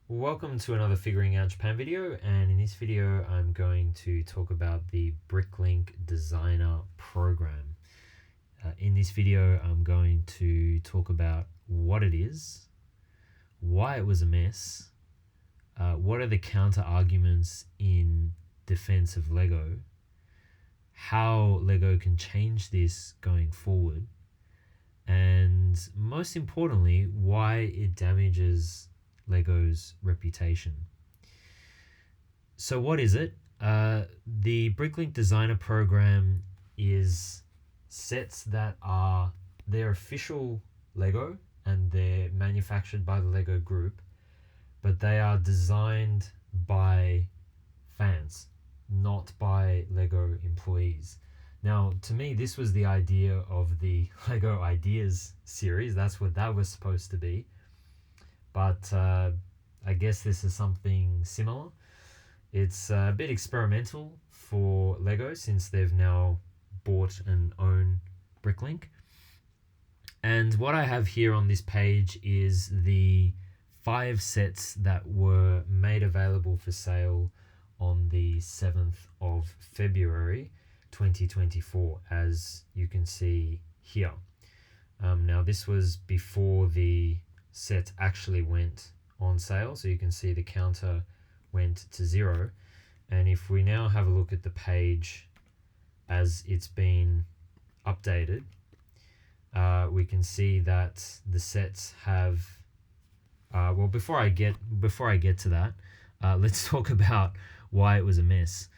Welcome to another Figuring Out Japan video, and in this video I'm going to talk about the Bricklink Designer Program. In this video I'm going to talk about what it is, why it was a mess, what are the counter arguments in defense of Lego, how Lego can change this going forward, and most importantly, why it damages Lego's reputation. So what is it? The Bricklink Designer Program is sets that are they're official Lego and they're manufactured by the Lego Group, but they are designed by fans, not by Lego employees. Now, to me, this was the idea of the Lego Ideas series. That's what that was supposed to be. But I guess this is something similar. It's a bit experimental for Lego since they've now bought and own Bricklink. And what I have here on this page is the 5 sets that were made available for sale on the 7th of February 2024, as you can see here. Now, this was before the set actually went on sale, so you can see the counter went to 0. And if we now have a look at the page as it's been updated, we can see that the sets have before I get to that, let's talk about why it was a mess.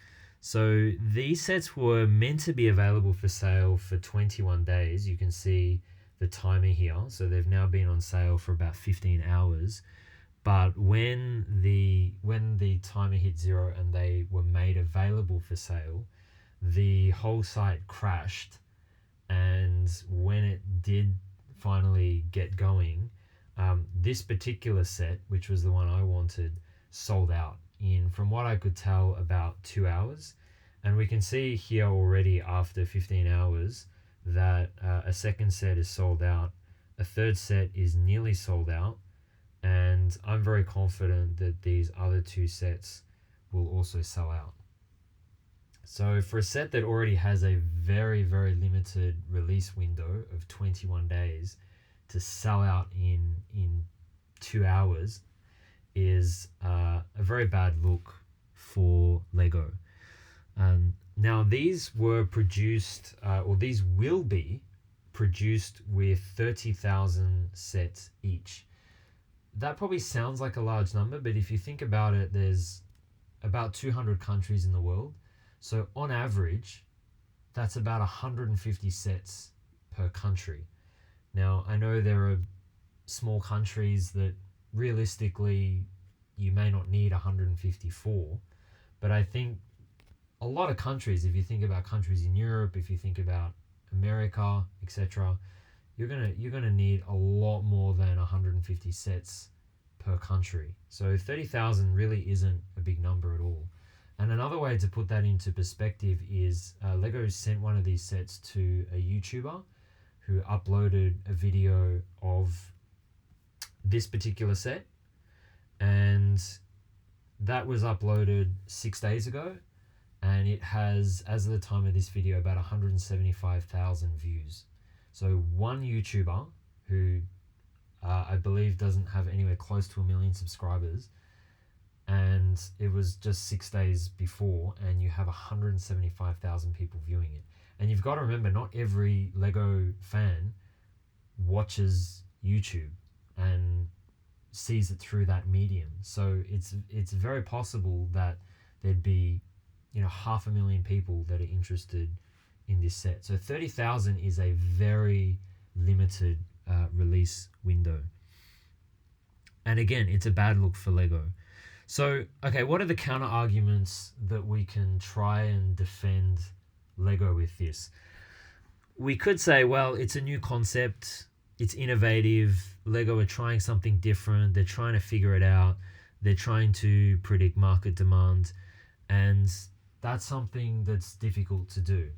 So these sets were meant to be available for sale for 21 days. You can see the timer here. So they've now been on sale for about 15 hours. But when the timer hit 0 and they were made available for sale, the whole site crashed. And when it did finally get going, this particular set, which was the one I wanted, sold out in, from what I could tell, about 2 hours. And we can see here already after 15 hours that a second set is sold out, a third set is nearly sold out, and I'm very confident that these other 2 sets will also sell out. So for a set that already has a very, very limited release window of 21 days, to sell out in 2 hours is a very bad look for Lego. Now, these were produced, or these will be produced with 30,000 sets each. That probably sounds like a large number, but if you think about it, there's about 200 countries in the world. So on average, that's about 150 sets per country. Now, I know there are small countries that realistically you may not need 154, but I think a lot of countries, if you think about countries in Europe, if you think about America, etc., you're gonna need a lot more than 150 sets per country. So 30,000 really isn't a big number at all. And another way to put that into perspective is Lego sent one of these sets to a YouTuber who uploaded a video of this particular set, and that was uploaded 6 days ago, and it has, as of the time of this video, about 175,000 views. So one YouTuber who I believe doesn't have anywhere close to 1 million subscribers, and it was just 6 days before, and you have 175,000 people viewing it. And you've got to remember, not every Lego fan watches YouTube and sees it through that medium. So it's very possible that there'd be 500,000 people that are interested in this set. So 30,000 is a very limited release window. And again, it's a bad look for Lego. So, okay, what are the counter arguments that we can try and defend Lego with this? We could say, well, it's a new concept, it's innovative, Lego are trying something different, they're trying to figure it out, they're trying to predict market demand, and that's something that's difficult to do.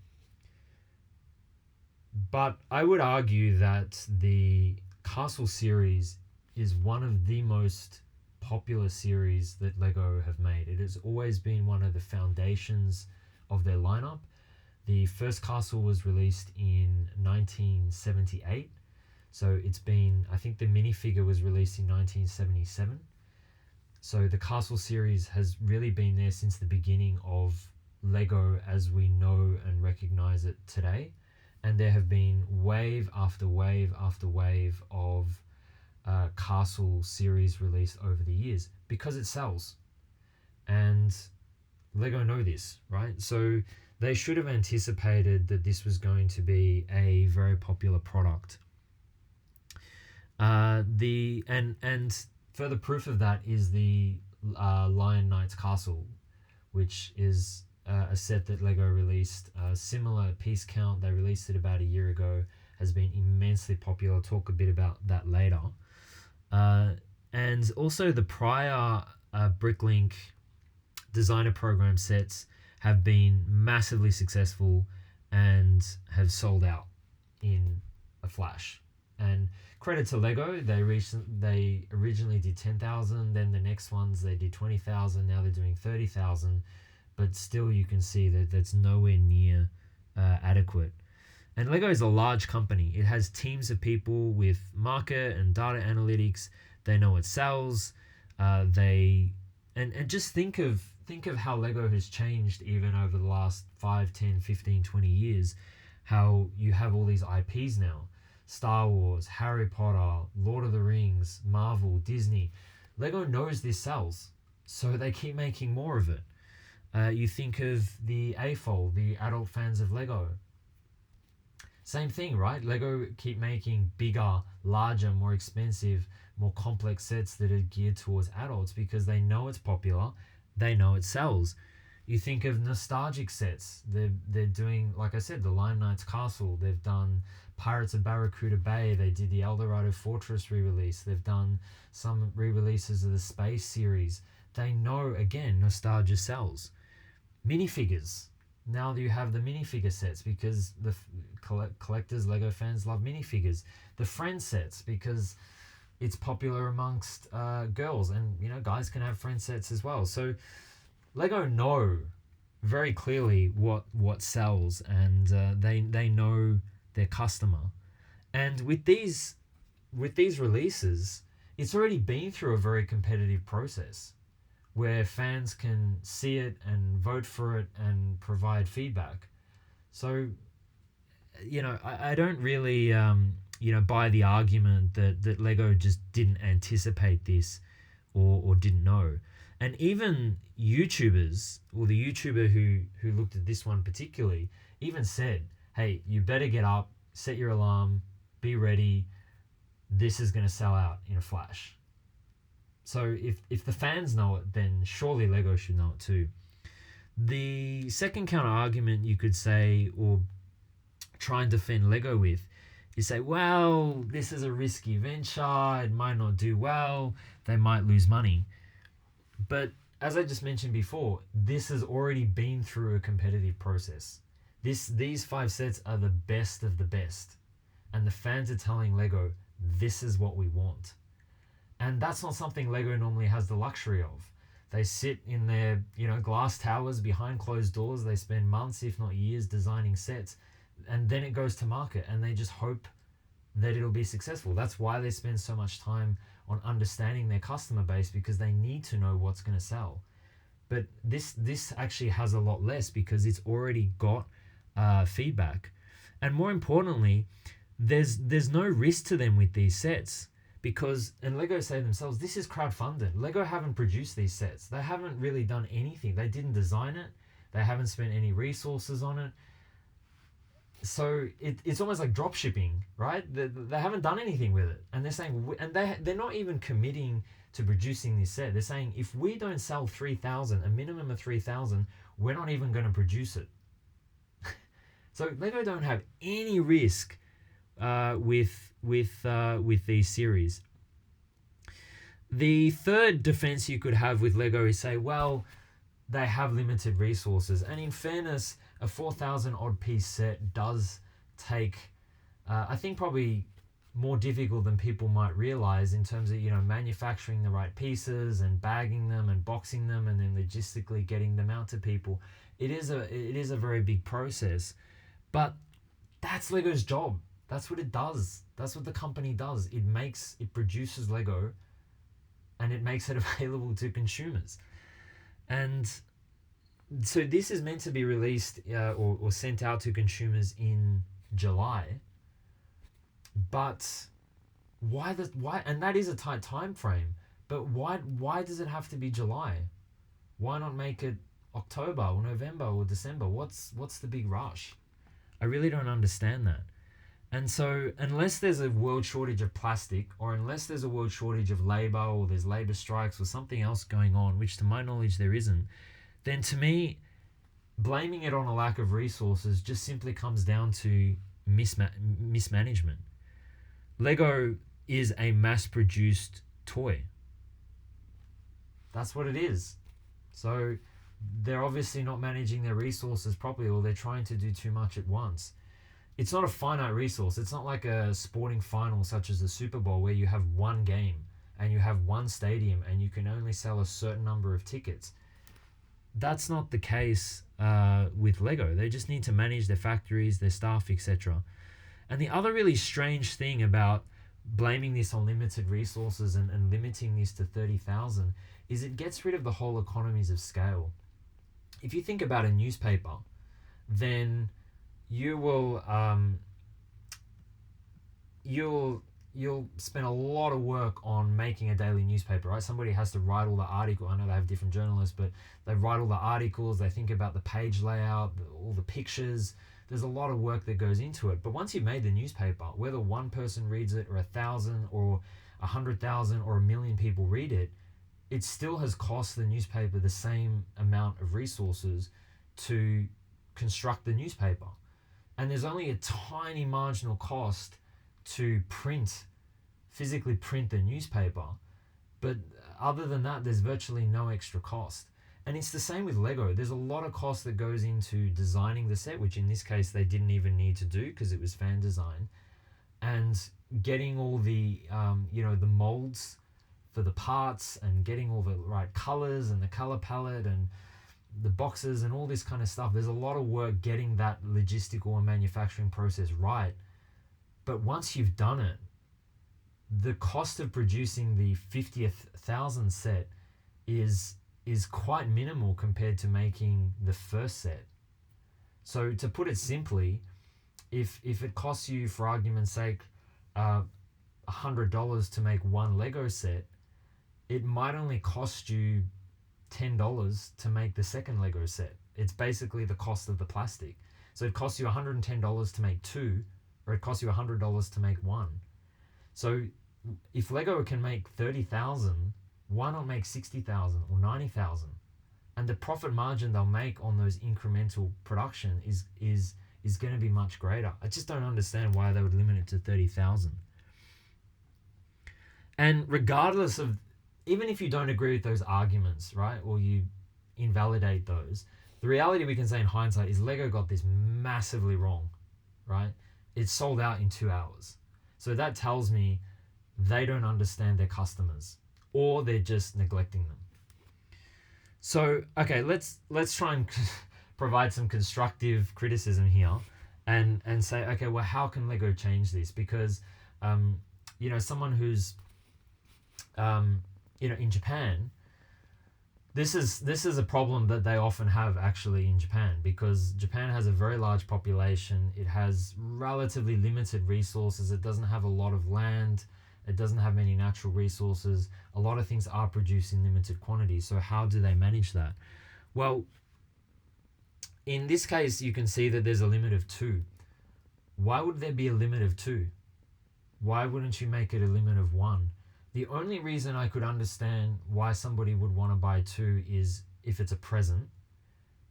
But I would argue that the Castle series is one of the most popular series that Lego have made. It has always been one of the foundations of their lineup. The first castle was released in 1978. So it's been, I think the minifigure was released in 1977. So the castle series has really been there since the beginning of Lego as we know and recognize it today. And there have been wave after wave after wave of castle series released over the years because it sells. And Lego know this, right? So they should have anticipated that this was going to be a very popular product. And further proof of that is the Lion Knight's Castle, which is a set that Lego released. Similar piece count, they released it about a year ago, has been immensely popular. I'll talk a bit about that later. And also the prior Bricklink designer program sets have been massively successful and have sold out in a flash. And credit to Lego, they originally did 10,000, then the next ones they did 20,000, now they're doing 30,000, but still you can see that that's nowhere near adequate. And Lego is a large company. It has teams of people with market and data analytics. They know it sells. And just think of how Lego has changed even over the last 5, 10, 15, 20 years. How you have all these IPs now. Star Wars, Harry Potter, Lord of the Rings, Marvel, Disney. Lego knows this sells, so they keep making more of it. You think of the AFOL, the adult fans of Lego. Same thing, right? Lego keep making bigger, larger, more expensive, more complex sets that are geared towards adults because they know it's popular, they know it sells. You think of nostalgic sets. They're doing, like I said, the Lion Knight's Castle. They've done Pirates of Barracuda Bay. They did the Eldorado Fortress re-release. They've done some re-releases of the Space series. They know, again, nostalgia sells. Minifigures. Now you have the minifigure sets because the collectors, Lego fans love minifigures. The friend sets because it's popular amongst girls, and guys can have friend sets as well. So Lego know very clearly what sells, and they know their customer. And with these releases, it's already been through a very competitive process where fans can see it and vote for it and provide feedback. So, I don't really, buy the argument that Lego just didn't anticipate this or didn't know. And even YouTubers, or the YouTuber who looked at this one particularly, even said, hey, you better get up, set your alarm, be ready. This is going to sell out in a flash. So if the fans know it, then surely Lego should know it too. The second counter argument you could say, or try and defend Lego with, is say, well, this is a risky venture. It might not do well. They might lose money. But as I just mentioned before, this has already been through a competitive process. These 5 sets are the best of the best. And the fans are telling Lego, this is what we want. And that's not something Lego normally has the luxury of. They sit in their, glass towers behind closed doors. They spend months, if not years, designing sets. And then it goes to market and they just hope that it'll be successful. That's why they spend so much time on understanding their customer base, because they need to know what's going to sell. But this actually has a lot less because it's already got feedback. And more importantly, there's no risk to them with these sets. Because, and Lego say themselves, this is crowdfunded. Lego haven't produced these sets. They haven't really done anything. They didn't design it. They haven't spent any resources on it. So it's almost like drop shipping, right? They haven't done anything with it. And they're saying, and they're not even committing to producing this set. They're saying, if we don't sell 3,000, a minimum of 3,000, we're not even going to produce it. So Lego don't have any risk with these series. The third defense you could have with Lego is say, well, they have limited resources. And in fairness, a 4,000 odd piece set does take, I think probably more difficult than people might realize in terms of, you know, manufacturing the right pieces and bagging them and boxing them and then logistically getting them out to people. It is a very big process, but that's Lego's job. That's what it does. That's what the company does. It produces Lego and it makes it available to consumers. And so this is meant to be released or sent out to consumers in July. But why? And that is a tight time frame. But why does it have to be July? Why not make it October or November or December? What's the big rush? I really don't understand that. And so unless there's a world shortage of plastic, or unless there's a world shortage of labor, or there's labor strikes or something else going on, which to my knowledge there isn't, then to me, blaming it on a lack of resources just simply comes down to mismanagement. Lego is a mass-produced toy. That's what it is. So they're obviously not managing their resources properly, or they're trying to do too much at once. It's not a finite resource. It's not like a sporting final such as the Super Bowl where you have one game and you have one stadium and you can only sell a certain number of tickets. That's not the case with Lego. They just need to manage their factories, their staff, etc. And the other really strange thing about blaming this on limited resources and limiting this to 30,000 is it gets rid of the whole economies of scale. If you think about a newspaper, then you'll spend a lot of work on making a daily newspaper, right? Somebody has to write all the articles. I know they have different journalists, but they write all the articles. They think about the page layout, all the pictures. There's a lot of work that goes into it. But once you've made the newspaper, whether one person reads it or 1,000 or 100,000 or 1,000,000 people read it, it still has cost the newspaper the same amount of resources to construct the newspaper. And there's only a tiny marginal cost to physically print the newspaper. But other than that, there's virtually no extra cost. And it's the same with Lego. There's a lot of cost that goes into designing the set, which in this case they didn't even need to do because it was fan design. And getting all the, the molds for the parts and getting all the right colors and the color palette and the boxes and all this kind of stuff. There's a lot of work getting that logistical and manufacturing process right. But once you've done it, the cost of producing the 50,000th set is quite minimal compared to making the first set. So to put it simply, if it costs you, for argument's sake, $100 to make one Lego set, it might only cost you $10 to make the second Lego set. It's basically the cost of the plastic. So it costs you $110 to make two, or it costs you $100 to make one. So if Lego can make 30,000, why not make 60,000 or 90,000? And the profit margin they'll make on those incremental production is going to be much greater. I just don't understand why they would limit it to 30,000. And regardless of, even if you don't agree with those arguments, right, or you invalidate those, the reality we can say in hindsight is Lego got this massively wrong, right? It's sold out in 2 hours. So that tells me they don't understand their customers, or they're just neglecting them. So, okay, let's try and provide some constructive criticism here and say, okay, well, how can Lego change this? Because, someone who's, in Japan, this is a problem that they often have actually in Japan, because Japan has a very large population. It has relatively limited resources. It doesn't have a lot of land. It doesn't have many natural resources. A lot of things are produced in limited quantities. So how do they manage that? Well, in this case, you can see that there's a limit of 2. Why would there be a limit of 2? Why wouldn't you make it a limit of 1? The only reason I could understand why somebody would want to buy 2 is if it's a present.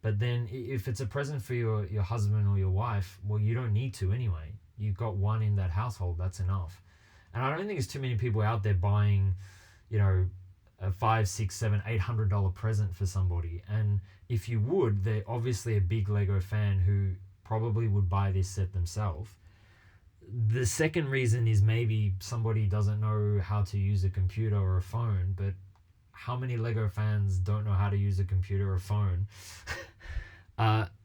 But then if it's a present for your husband or your wife, well, you don't need 2 anyway. You've got 1 in that household. That's enough. And I don't think there's too many people out there buying, a $500, $600, $700, $800 present for somebody. And if you would, they're obviously a big Lego fan who probably would buy this set themselves. The second reason is maybe somebody doesn't know how to use a computer or a phone, but how many Lego fans don't know how to use a computer or a phone?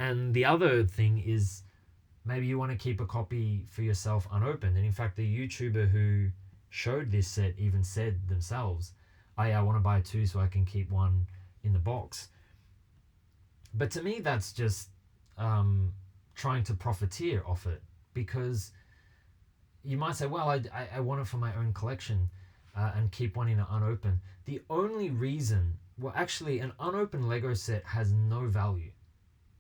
And the other thing is maybe you want to keep a copy for yourself unopened. And in fact, the YouTuber who showed this set even said themselves, oh yeah, I want to buy two so I can keep one in the box. But to me, that's just trying to profiteer off it, because you might say, well, I want it for my own collection and keep one in an unopened. The only reason, well, actually, an unopened Lego set has no value.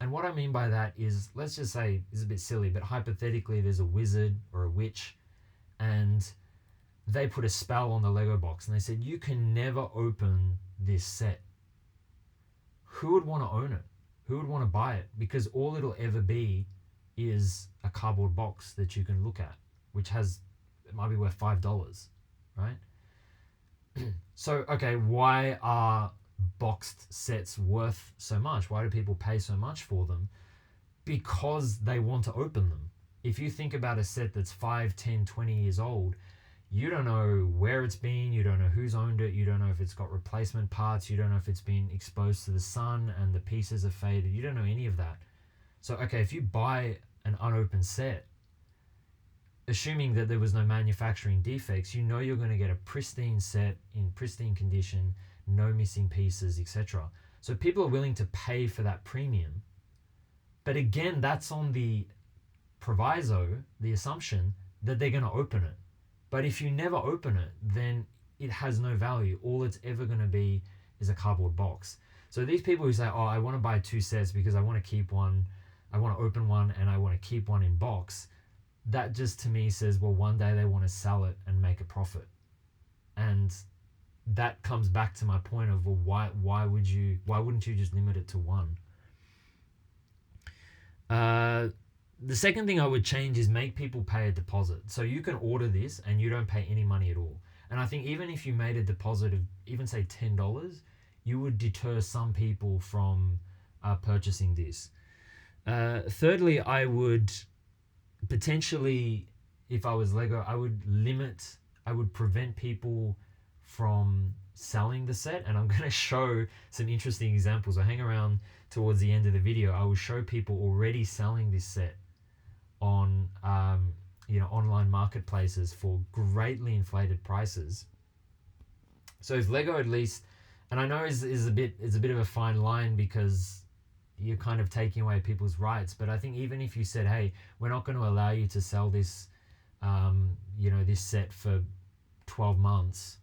And what I mean by that is, let's just say, it's a bit silly, but hypothetically, there's a wizard or a witch, and they put a spell on the Lego box, and they said, you can never open this set. Who would want to own it? Who would want to buy it? Because all it'll ever be is a cardboard box that you can look at, which it might be worth $5, right? So, okay, why are boxed sets worth so much? Why do people pay so much for them? Because they want to open them. If you think about a set that's 5, 10, 20 years old, you don't know where it's been, you don't know who's owned it, you don't know if it's got replacement parts, you don't know if it's been exposed to the sun and the pieces are faded, you don't know any of that. So, okay, if you buy an unopened set, assuming that there was no manufacturing defects, you know you're going to get a pristine set in pristine condition, no missing pieces, etc. So people are willing to pay for that premium. But again, that's on the proviso, the assumption that they're going to open it. But if you never open it, then it has no value. All it's ever going to be is a cardboard box. So these people who say, oh, I want to buy two sets because I want to keep one, I want to open one and I want to keep one in box, that just to me says, well, one day they want to sell it and make a profit. And that comes back to my point of, well, why wouldn't you just limit it to one? The second thing I would change is make people pay a deposit. So you can order this and you don't pay any money at all. And I think even if you made a deposit of even say $10, you would deter some people from purchasing this. Thirdly, I would potentially, if I was Lego, I would prevent people from selling the set. And I'm going to show some interesting examples. I hang around towards the end of the video. I will show people already selling this set on online marketplaces for greatly inflated prices. So if Lego at least, and I know it's a bit of a fine line because you're kind of taking away people's rights, but I think even if you said, hey, we're not going to allow you to sell this this set for 12 months,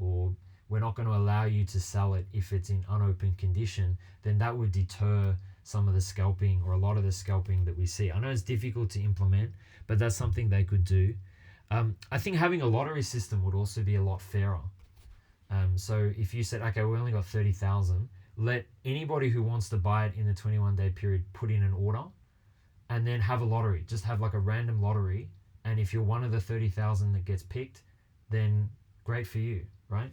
or we're not going to allow you to sell it if it's in unopened condition, then that would deter some of the scalping, or a lot of the scalping that we see. I know it's difficult to implement, but that's something they could do. I think having a lottery system would also be a lot fairer. So if you said, okay, we only got 30,000, let anybody who wants to buy it in the 21-day period put in an order, and then have a lottery. Just have like a random lottery, and if you're one of the 30,000 that gets picked, then great for you, right?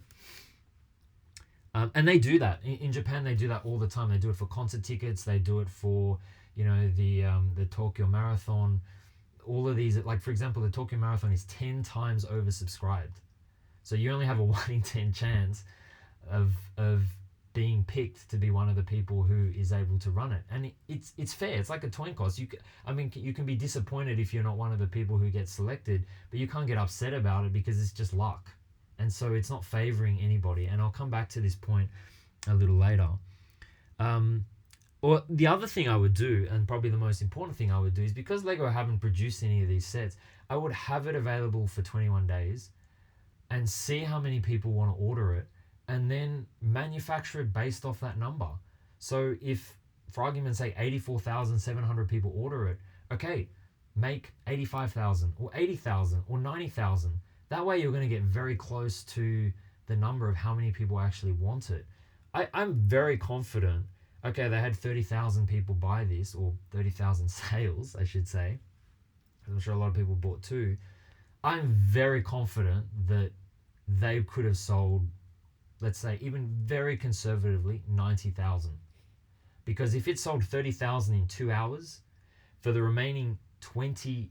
And they do that in Japan. They do that all the time. They do it for concert tickets. They do it for the Tokyo Marathon. All of these, like for example, the Tokyo Marathon is 10 times oversubscribed. So you only have a 1 in 10 chance of being picked to be one of the people who is able to run it. And it's fair. It's like a coin toss. You can be disappointed if you're not one of the people who get selected, but you can't get upset about it because it's just luck. And so it's not favoring anybody. And I'll come back to this point a little later. Or the other thing I would do, and probably the most important thing I would do, is because Lego haven't produced any of these sets, I would have it available for 21 days and see how many people want to order it, and then manufacture it based off that number. So if, for argument's sake, 84,700 people order it, okay, make 85,000 or 80,000 or 90,000. That way you're going to get very close to the number of how many people actually want it. I'm very confident, okay, they had 30,000 people buy this, or 30,000 sales, I should say. I'm sure a lot of people bought too. I'm very confident that they could have sold, let's say, even very conservatively, 90,000. Because if it sold 30,000 in 2 hours, for the remaining 20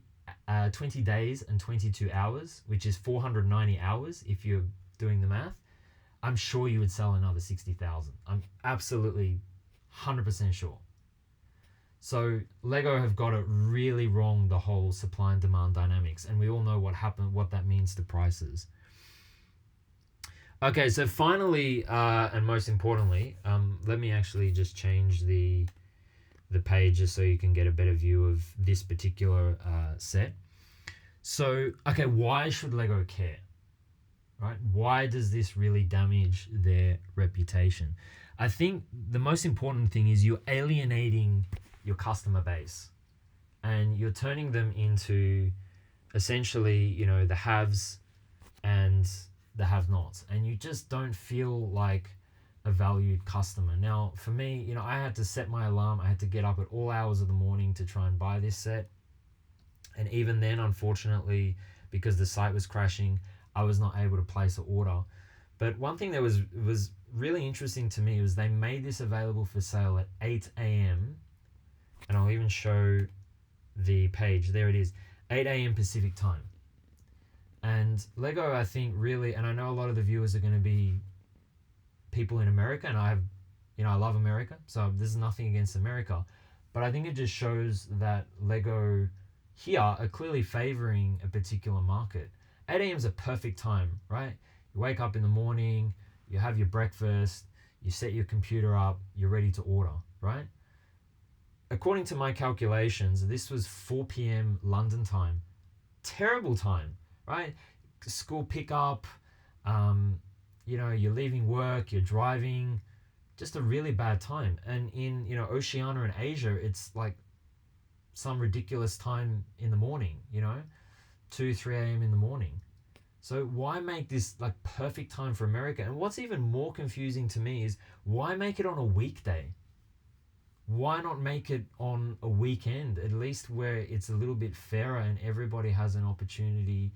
20 days and 22 hours, which is 490 hours if you're doing the math, I'm sure you would sell another 60,000. I'm absolutely 100% sure. So Lego have got it really wrong, the whole supply and demand dynamics, and we all know what that means to prices. Okay, so finally, and most importantly, let me actually just change the page just so you can get a better view of this particular set. So, okay, why should Lego care? Right? Why does this really damage their reputation? I think the most important thing is you're alienating your customer base, and you're turning them into essentially, the haves and the have-nots, and you just don't feel like a valued customer. Now, for me, I had to set my alarm. I had to get up at all hours of the morning to try and buy this set. And even then, unfortunately, because the site was crashing, I was not able to place an order. But one thing that was really interesting to me was they made this available for sale at 8 a.m. And I'll even show the page. There it is, 8 a.m. Pacific time. And Lego, I think, really, and I know a lot of the viewers are going to be people in America, and I love America, so there's nothing against America. But I think it just shows that Lego here are clearly favoring a particular market. 8 a.m. is a perfect time, right? You wake up in the morning, you have your breakfast, you set your computer up, you're ready to order, right? According to my calculations, this was 4 p.m. London time. Terrible time, right? School pickup, you're leaving work, you're driving, just a really bad time. And in, Oceania and Asia, it's like some ridiculous time in the morning, 2, 3 a.m. in the morning. So why make this like perfect time for America? And what's even more confusing to me is why make it on a weekday? Why not make it on a weekend, at least where it's a little bit fairer and everybody has an opportunity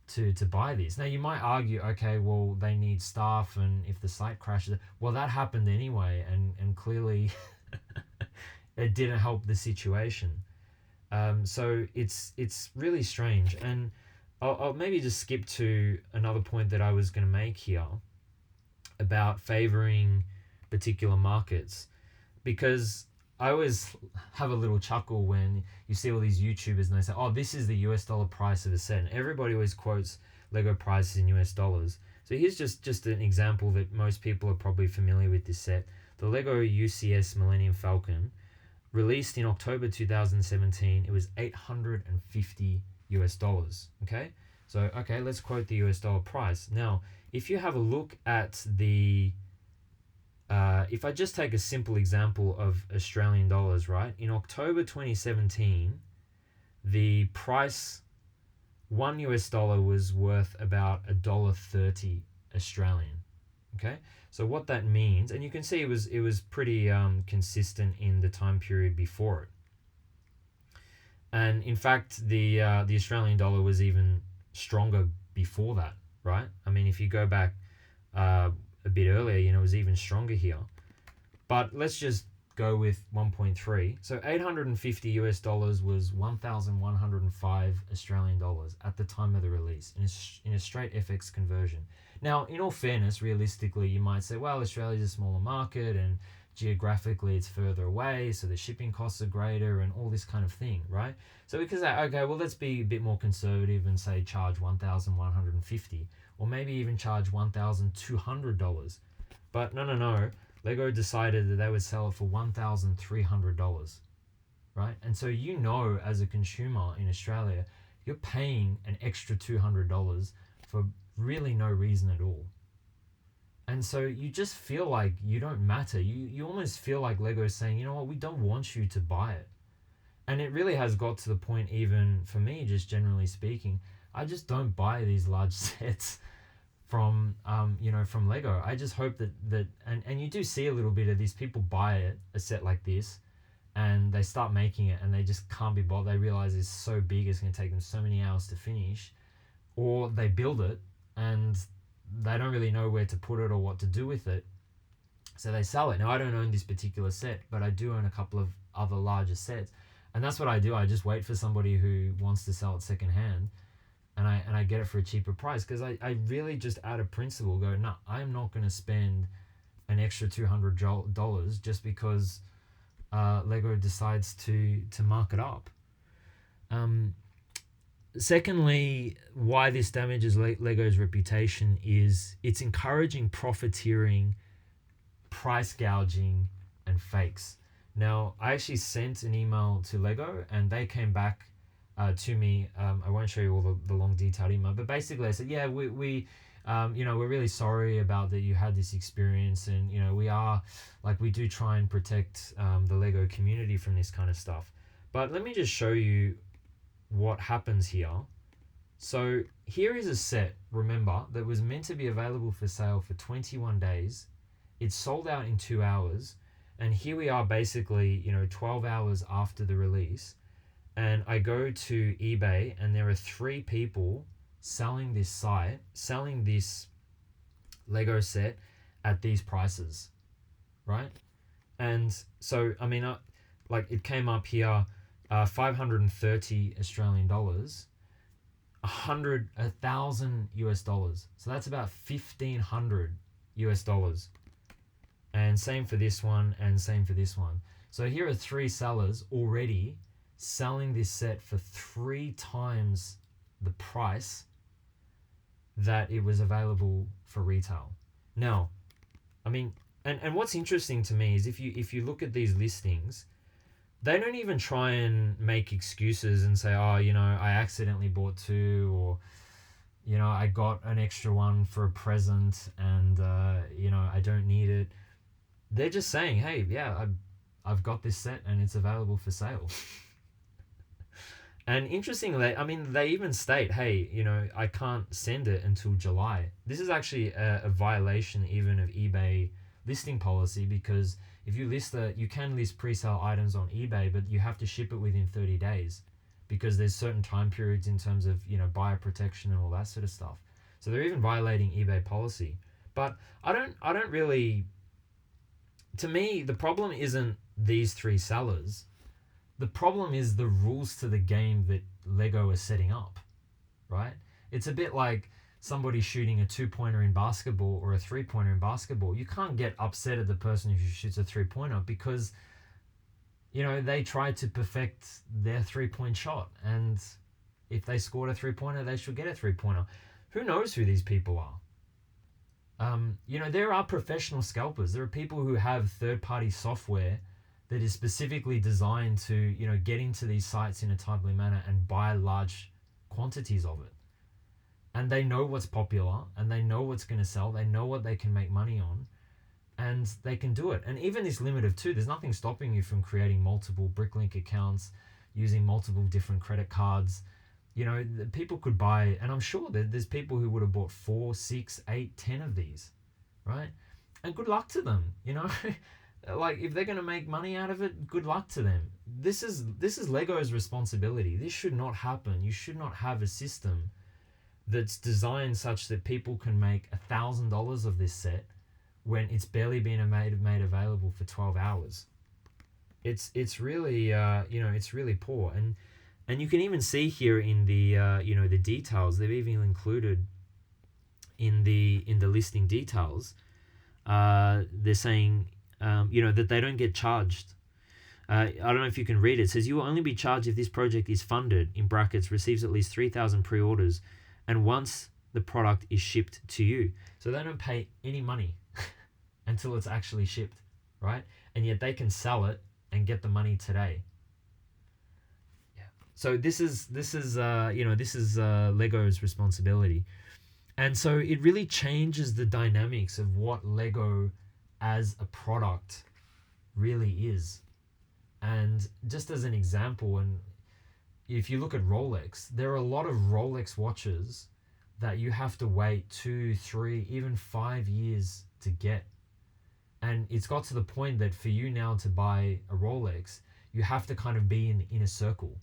to buy this? Now, you might argue, okay, well, they need staff, and if the site crashes, well, that happened anyway, and clearly it didn't help the situation. So it's really strange. And I'll maybe just skip to another point that I was going to make here about favoring particular markets, because I always have a little chuckle when you see all these YouTubers and they say, oh, this is the US dollar price of a set. And everybody always quotes Lego prices in US dollars. So here's just an example that most people are probably familiar with this set. The Lego UCS Millennium Falcon, released in October 2017, it was $850 US dollars. Okay? So, okay, let's quote the US dollar price. Now, if you have a look at the if I just take a simple example of Australian dollars, right? In October 2017, the price, $1 US was worth about $1.30 Australian. Okay, so what that means, and you can see it was pretty consistent in the time period before it. And in fact, the Australian dollar was even stronger before that, right? I mean, if you go back a bit earlier, it was even stronger here. But let's just go with 1.3. So 850 US dollars was 1,105 Australian dollars at the time of the release in a straight FX conversion. Now, in all fairness, realistically, you might say, well, Australia's a smaller market and geographically it's further away, so the shipping costs are greater and all this kind of thing, right? So we could say, okay, well, let's be a bit more conservative and say charge 1,150, or maybe even charge $1,200. But no. Lego decided that they would sell it for $1,300, right? And so as a consumer in Australia, you're paying an extra $200 for really no reason at all. And so you just feel like you don't matter. You almost feel like Lego is saying, you know what, we don't want you to buy it. And it really has got to the point, even for me, just generally speaking, I just don't buy these large sets from Lego. I just hope that and you do see a little bit of this. People buy a set like this, and they start making it, and they just can't be bothered. They realize it's so big, it's going to take them so many hours to finish, or they build it and they don't really know where to put it or what to do with it, so they sell it. Now, I don't own this particular set, but I do own a couple of other larger sets, And that's what I do. I just wait for somebody who wants to sell it secondhand, and I get it for a cheaper price, because I really just out of principle go, no, I'm not going to spend an extra $200 just because Lego decides to mark it up. Secondly, why this damages Lego's reputation is it's encouraging profiteering, price gouging, and fakes. Now, I actually sent an email to Lego, and they came back to me. I won't show you all the long detailed email, but basically I said, yeah, we we're really sorry about that you had this experience, and we do try and protect the Lego community from this kind of stuff. But let me just show you what happens here. So here is a set, remember, that was meant to be available for sale for 21 days. It's sold out in 2 hours, and here we are basically 12 hours after the release, and I go to eBay, and there are 3 people selling this Lego set at these prices, right? And so it came up here, 530 Australian dollars, 1,000 US dollars. So that's about 1,500 US dollars. And same for this one, and same for this one. So here are 3 sellers already selling this set for 3 times the price that it was available for retail. Now, and what's interesting to me is if you look at these listings, they don't even try and make excuses and say, oh, I accidentally bought 2, or I got an extra one for a present, and I don't need it. They're just saying, hey, yeah, I've got this set and it's available for sale. And interestingly, they even state, hey, I can't send it until July. This is actually a violation even of eBay listing policy, because if you you can list pre-sale items on eBay, but you have to ship it within 30 days because there's certain time periods in terms of, buyer protection and all that sort of stuff. So they're even violating eBay policy. But I don't really, to me, the problem isn't these 3 sellers. The problem is the rules to the game that Lego is setting up, right? It's a bit like somebody shooting a 2-pointer in basketball or a 3-pointer in basketball. You can't get upset at the person who shoots a 3-pointer because, they tried to perfect their 3-point shot. And if they scored a 3-pointer, they should get a 3-pointer. Who knows who these people are? There are professional scalpers. There are people who have third-party software that is specifically designed to, get into these sites in a timely manner and buy large quantities of it. And they know what's popular, and they know what's going to sell. They know what they can make money on, and they can do it. And even this limit of 2, there's nothing stopping you from creating multiple Bricklink accounts, using multiple different credit cards. People could buy, and I'm sure that there's people who would have bought 4, 6, 8, 10 of these, right? And good luck to them, Like, if they're going to make money out of it, good luck to them. This is Lego's responsibility. This should not happen. You should not have a system that's designed such that people can make $1,000 of this set when it's barely been made available for 12 hours. It's really it's really poor, and you can even see here in the the details. They've even included in the listing details. They're saying that they don't get charged. I don't know if you can read it. It says you will only be charged if this project is funded, in brackets, receives at least 3,000 pre-orders, and once the product is shipped to you. So they don't pay any money until it's actually shipped, right? And yet they can sell it and get the money today. Yeah. So this is Lego's responsibility, and so it really changes the dynamics of what Lego as a product really is. And just as an example, and if you look at Rolex, there are a lot of Rolex watches that you have to wait 2, 3, even 5 years to get. And it's got to the point that for you now to buy a Rolex, you have to kind of be in the inner circle.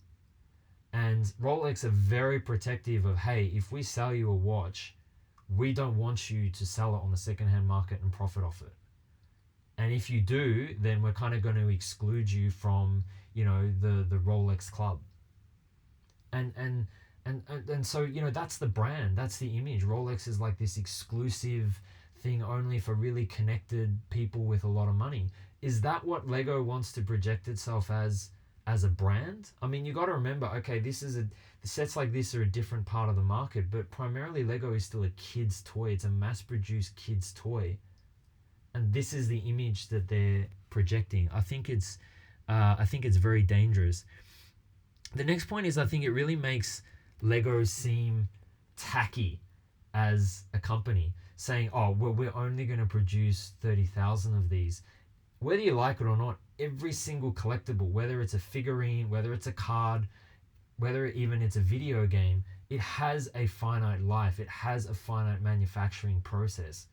And Rolex are very protective of, hey, if we sell you a watch, we don't want you to sell it on the secondhand market and profit off it. And if you do, then we're kind of going to exclude you from, the Rolex club. And so, that's the brand, that's the image. Rolex is like this exclusive thing only for really connected people with a lot of money. Is that what Lego wants to project itself as a brand? I mean, you got to remember, okay, the sets like this are a different part of the market, but primarily Lego is still a kid's toy. It's a mass-produced kid's toy, and this is the image that they're projecting. I think it's very dangerous. The next point is, I think it really makes Lego seem tacky as a company, saying, oh, well, we're only going to produce 30,000 of these. Whether you like it or not, every single collectible, whether it's a figurine, whether it's a card, whether even it's a video game, it has a finite life. It has a finite manufacturing process,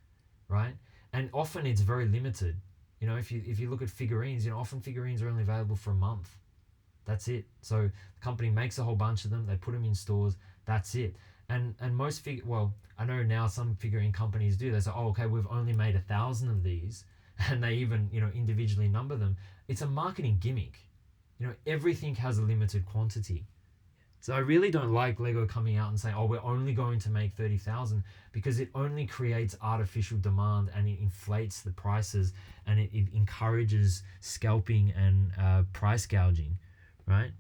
right? And often it's very limited. If you look at figurines, often figurines are only available for a month. That's it. So the company makes a whole bunch of them. They put them in stores. That's it. And most I know now some figurine companies do. They say, oh, okay, we've only made 1,000 of these, and they even individually number them. It's a marketing gimmick. Everything has a limited quantity. So I really don't like Lego coming out and saying, oh, we're only going to make 30,000, because it only creates artificial demand and it inflates the prices, and it encourages scalping and price gouging, right?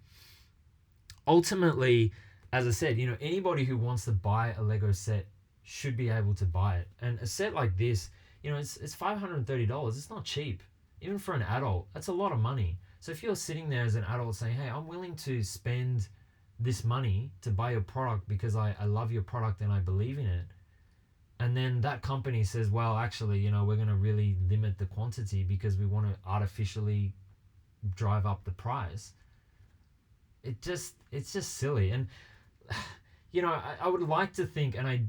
Ultimately, as I said, anybody who wants to buy a Lego set should be able to buy it. And a set like this, it's $530. It's not cheap. Even for an adult, that's a lot of money. So if you're sitting there as an adult saying, hey, I'm willing to spend this money to buy your product because I love your product and I believe in it, and then that company says, well, actually, we're going to really limit the quantity because we want to artificially drive up the price, it's just silly. And I would like to think, and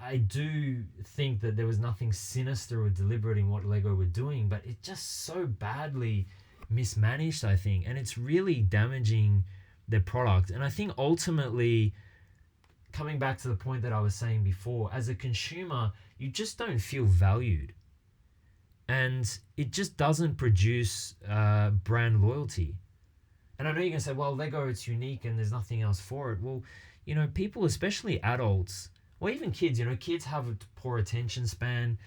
I do think, that there was nothing sinister or deliberate in what Lego were doing, but it's just so badly mismanaged, I think, and it's really damaging their product. And I think ultimately, coming back to the point that I was saying before, as a consumer, you just don't feel valued, and it just doesn't produce brand loyalty. And I know you're going to say, well, Lego, it's unique and there's nothing else for it. Well, people, especially adults, or even kids, kids have a poor attention span.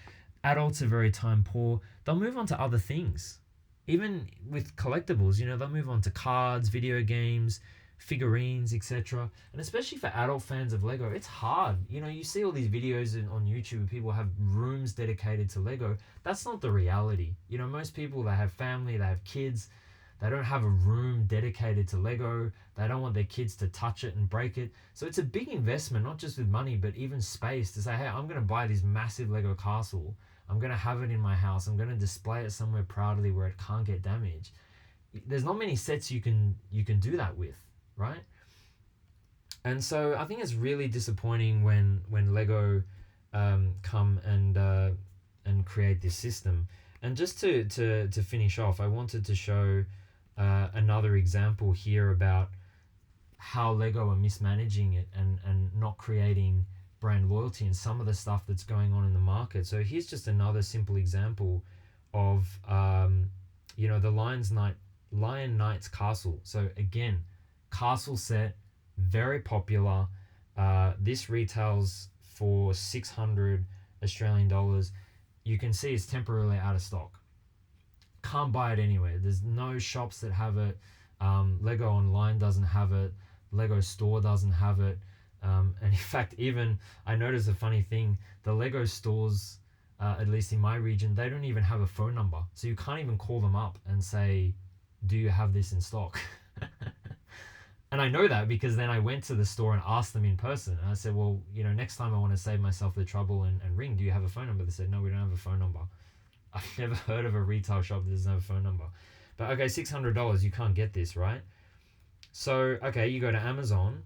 Adults are very time poor. They'll move on to other things. Even with collectibles, they'll move on to cards, video games, figurines, etc. And especially for adult fans of Lego, it's hard. You see all these videos on YouTube where people have rooms dedicated to Lego. That's not the reality. Most people, they have family, they have kids. They don't have a room dedicated to Lego. They don't want their kids to touch it and break it. So it's a big investment, not just with money, but even space, to say, hey, I'm going to buy this massive Lego castle. I'm going to have it in my house. I'm going to display it somewhere proudly where it can't get damaged. There's not many sets you can do that with, right? And so I think it's really disappointing when Lego come and create this system. And just to finish off, I wanted to show another example here about how Lego are mismanaging it and not creating brand loyalty and some of the stuff that's going on in the market. So here's just another simple example of the Lion Knight's castle. So again, castle set, very popular. This retails for 600 Australian dollars. You can see it's temporarily out of stock. Can't buy it anywhere. There's no shops that have it. Lego Online doesn't have it. Lego Store doesn't have it. And in fact, even I noticed a funny thing. The Lego stores, at least in my region, they don't even have a phone number. So you can't even call them up and say, do you have this in stock? And I know that because then I went to the store and asked them in person. And I said, well, next time I want to save myself the trouble and ring, do you have a phone number? They said, no, we don't have a phone number. I've never heard of a retail shop that doesn't have a phone number. But okay, $600, you can't get this, right? So, okay, you go to Amazon.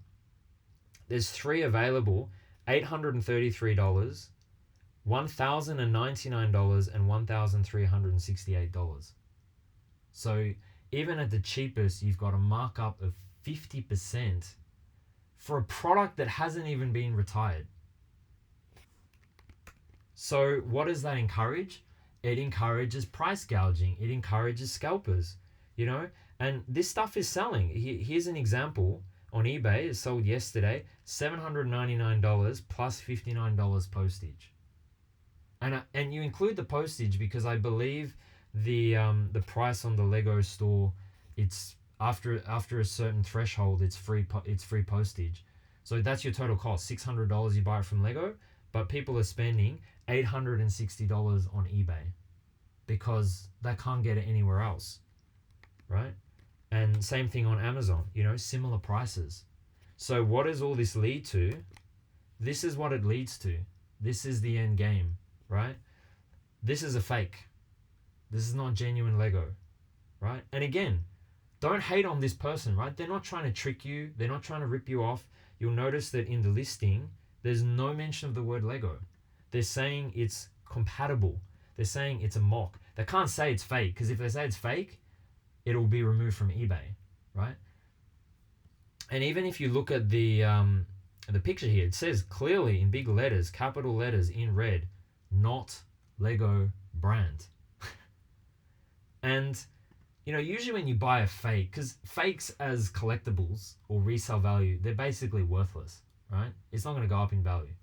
There's 3 available, $833, $1,099, and $1,368. So even at the cheapest, you've got a markup of 50% for a product that hasn't even been retired. So what does that encourage? It encourages price gouging. It encourages scalpers, you know? And this stuff is selling. Here's an example. On eBay, it sold yesterday, $799 plus $59 postage. And you include the postage because I believe the price on the Lego store, it's after a certain threshold, it's free postage. So that's your total cost, $600 you buy it from Lego, but people are spending $860 on eBay because they can't get it anywhere else, right? And same thing on Amazon, similar prices. So what does all this lead to? This is what it leads to. This is the end game, right? This is a fake. This is not genuine Lego, right? And again, don't hate on this person, right? They're not trying to trick you. They're not trying to rip you off. You'll notice that in the listing, there's no mention of the word Lego. They're saying it's compatible. They're saying it's a mock. They can't say it's fake, because if they say it's fake, it'll be removed from eBay, right? And even if you look at the picture here, it says clearly in big letters, capital letters in red, not Lego brand. And, usually when you buy a fake, because fakes as collectibles or resale value, they're basically worthless, right? It's not going to go up in value.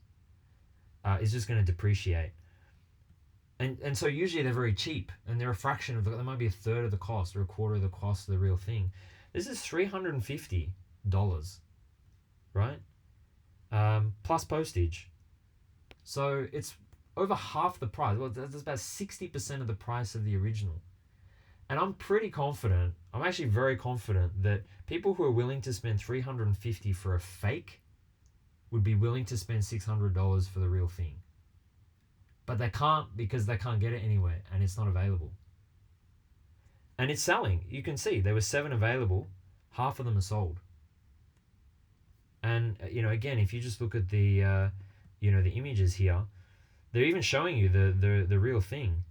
It's just going to depreciate. And so usually they're very cheap, and they're a fraction of they might be a third of the cost or a quarter of the cost of the real thing. This is $350, right? Plus postage. So it's over half the price. Well, that's about 60% of the price of the original. And I'm pretty confident, I'm actually very confident that people who are willing to spend $350 for a fake would be willing to spend $600 for the real thing. But they can't, because they can't get it anywhere and it's not available. And it's selling. You can see there were 7 available, half of them are sold. And again, if you just look at the the images here, they're even showing you the real thing.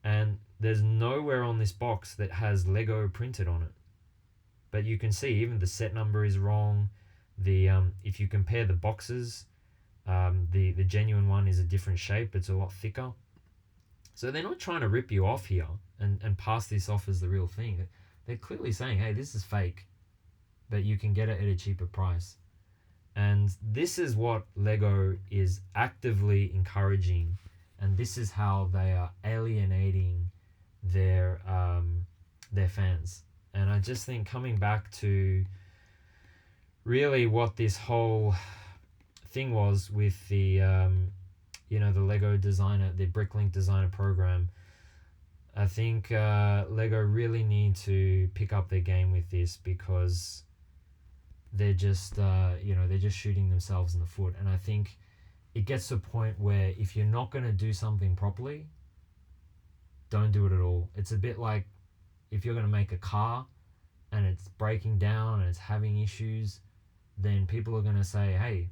And there's nowhere on this box that has Lego printed on it. But you can see even the set number is wrong. The if you compare the boxes, the genuine one is a different shape. It's a lot thicker. So they're not trying to rip you off here and pass this off as the real thing. They're clearly saying, hey, this is fake, but you can get it at a cheaper price. And this is what Lego is actively encouraging, and this is how they are alienating their fans. And I just think, coming back to really what this whole thing was with the the Lego designer, the Bricklink designer program, I think Lego really need to pick up their game with this, because they're just they're just shooting themselves in the foot. And I think it gets to a point where if you're not going to do something properly, don't do it at all. It's a bit like if you're going to make a car and it's breaking down and it's having issues, then people are going to say, hey,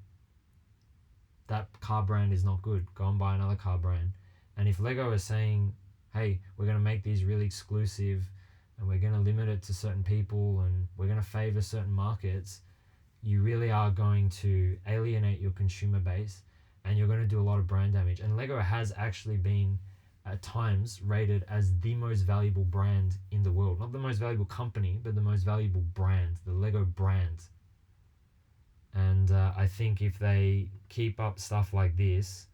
that car brand is not good, go and buy another car brand. And if Lego is saying, hey, we're going to make these really exclusive and we're going to limit it to certain people and we're going to favor certain markets, you really are going to alienate your consumer base, and you're going to do a lot of brand damage. And Lego has actually been at times rated as the most valuable brand in the world. Not the most valuable company, but the most valuable brand, the Lego brand. And I think if they keep up stuff like this,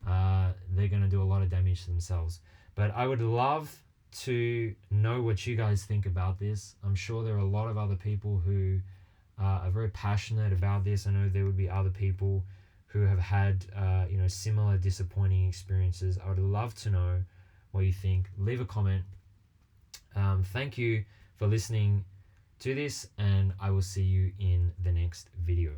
they're going to do a lot of damage to themselves. But I would love to know what you guys think about this. I'm sure there are a lot of other people who are very passionate about this. I know there would be other people who have had similar disappointing experiences. I would love to know what you think. Leave a comment. Thank you for listening to this, and I will see you in the next video.